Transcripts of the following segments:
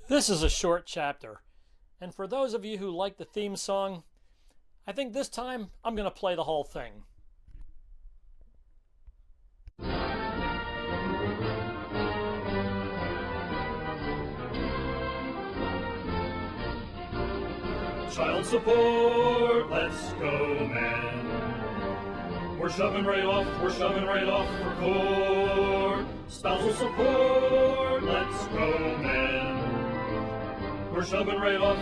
This is a short chapter, and for those of you who like the theme song, I think this time I'm going to play the whole thing. Child support, let's go, man. We're shoving right off for court. Spousal support, let's go, man. We're shoving right off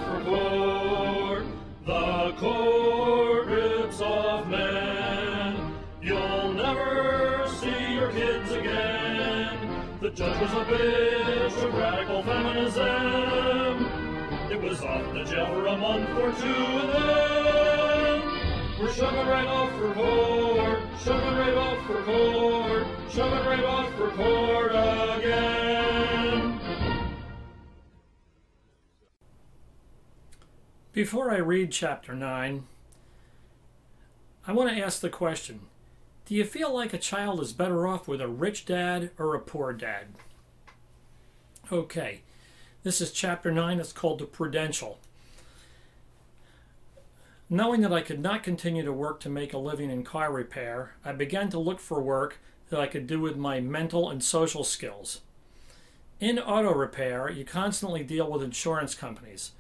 for court. The court rips off men. You'll never see your kids again. The judge was a bitch of radical feminism. It was off to jail for a month or two, and then we're shoving right off for court, shoving right off for court, shoving right off for court again. Before I read Chapter 9, I want to ask the question, do you feel like a child is better off with a rich dad or a poor dad? Okay, this is Chapter 9. It's called the Prudential. Knowing that I could not continue to work to make a living in car repair, I began to look for work that I could do with my mental and social skills. In auto repair, you constantly deal with insurance companies.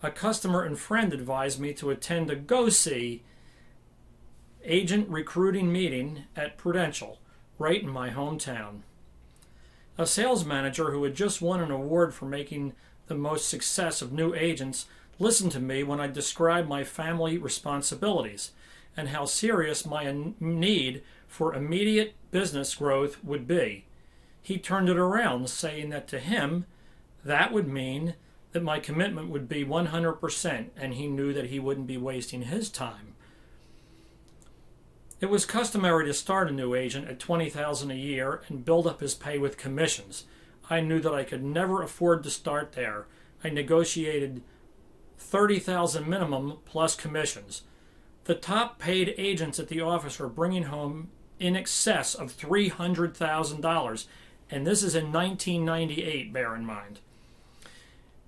A customer and friend advised me to attend a go-see agent recruiting meeting at Prudential, right in my hometown. A sales manager who had just won an award for making the most success of new agents listened to me when I described my family responsibilities and how serious my need for immediate business growth would be. He turned it around, saying that to him, that would mean that my commitment would be 100%, and he knew that he wouldn't be wasting his time. It was customary to start a new agent at $20,000 a year and build up his pay with commissions. I knew that I could never afford to start there. I negotiated $30,000 minimum plus commissions. The top paid agents at the office were bringing home in excess of $300,000, and this is in 1998, bear in mind.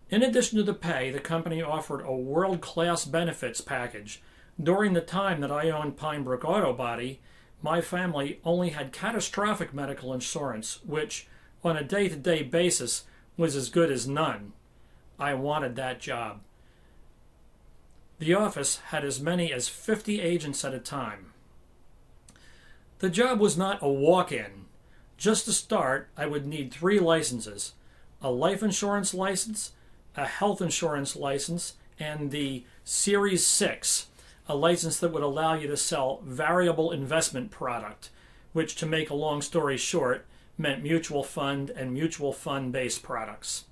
In addition to the pay, the company offered a world-class benefits package. During the time that I owned Pine Brook Auto Body, my family only had catastrophic medical insurance, which, on a day-to-day basis, was as good as none. I wanted that job. The office had as many as 50 agents at a time. The job was not a walk-in. Just to start, I would need 3 licenses: a life insurance license, a health insurance license, and the Series 6, a license that would allow you to sell variable investment product, which, to make a long story short, meant mutual fund and mutual fund-based products.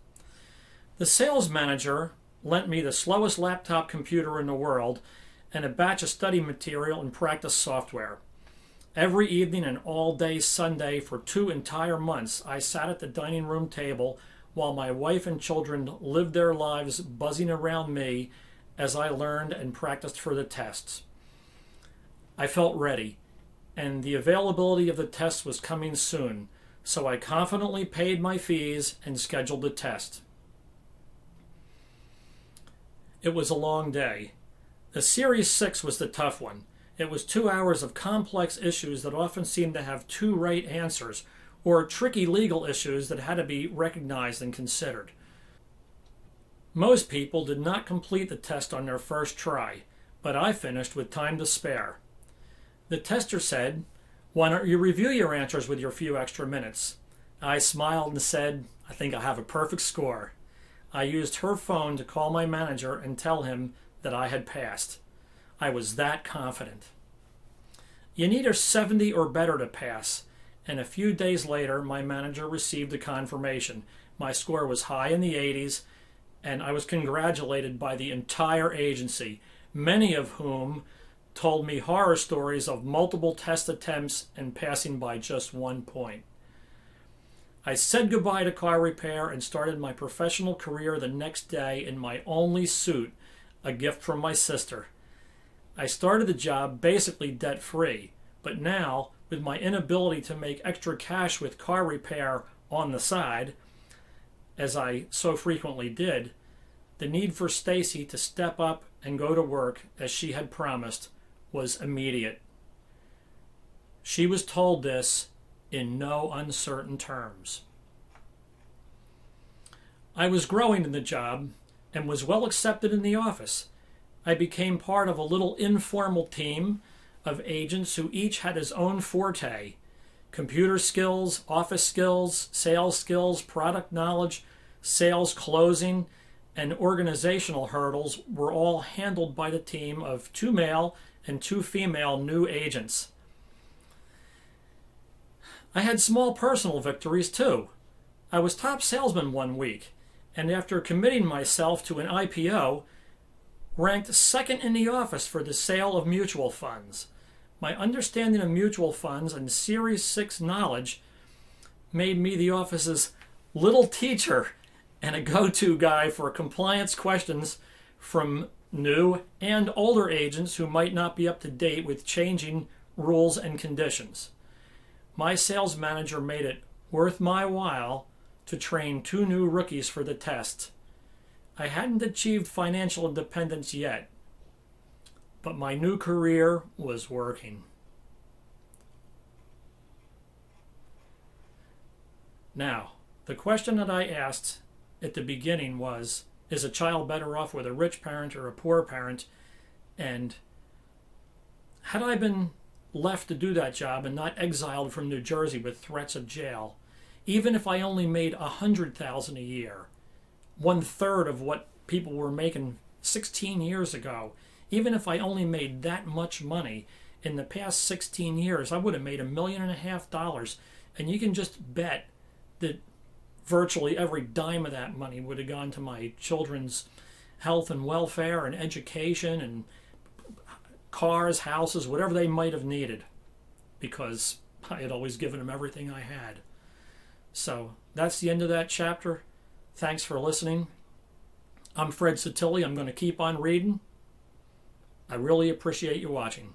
The sales manager lent me the slowest laptop computer in the world and a batch of study material and practice software. Every evening and all day Sunday for 2 entire months, I sat at the dining room table while my wife and children lived their lives buzzing around me as I learned and practiced for the tests. I felt ready, and the availability of the test was coming soon, so I confidently paid my fees and scheduled the test. It was a long day. The Series 6 was the tough one. It was 2 hours of complex issues that often seemed to have 2 right answers, or tricky legal issues that had to be recognized and considered. Most people did not complete the test on their first try, but I finished with time to spare. The tester said, "Why don't you review your answers with your few extra minutes?" I smiled and said, "I think I have a perfect score." I used her phone to call my manager and tell him that I had passed. I was that confident. You need a 70 or better to pass, and a few days later my manager received a confirmation. My score was high in the 80s, and I was congratulated by the entire agency, many of whom told me horror stories of multiple test attempts and passing by just 1 point. I said goodbye to car repair and started my professional career the next day in my only suit, a gift from my sister. I started the job basically debt-free, but now, with my inability to make extra cash with car repair on the side, as I so frequently did, the need for Stacy to step up and go to work as she had promised was immediate. She was told this in no uncertain terms. I was growing in the job and was well accepted in the office. I became part of a little informal team of agents who each had his own forte. Computer skills, office skills, sales skills, product knowledge, sales closing, and organizational hurdles were all handled by the team of 2 male and 2 female new agents. I had small personal victories too. I was top salesman one week, and after committing myself to an IPO, ranked second in the office for the sale of mutual funds. My understanding of mutual funds and Series 6 knowledge made me the office's little teacher and a go-to guy for compliance questions from new and older agents who might not be up to date with changing rules and conditions. My sales manager made it worth my while to train 2 new rookies for the test. I hadn't achieved financial independence yet, but my new career was working. Now, the question that I asked at the beginning was, is a child better off with a rich parent or a poor parent? And had I been left to do that job and not exiled from New Jersey with threats of jail, even if I only made $100,000 a year, 1/3 of what people were making 16 years ago, even if I only made that much money in the past 16 years, I would have made $1.5 million. And you can just bet that virtually every dime of that money would have gone to my children's health and welfare and education and cars, houses, whatever they might have needed, because I had always given them everything I had. So that's the end of that chapter. Thanks for listening. I'm Fred Satilli. I'm going to keep on reading. I really appreciate you watching.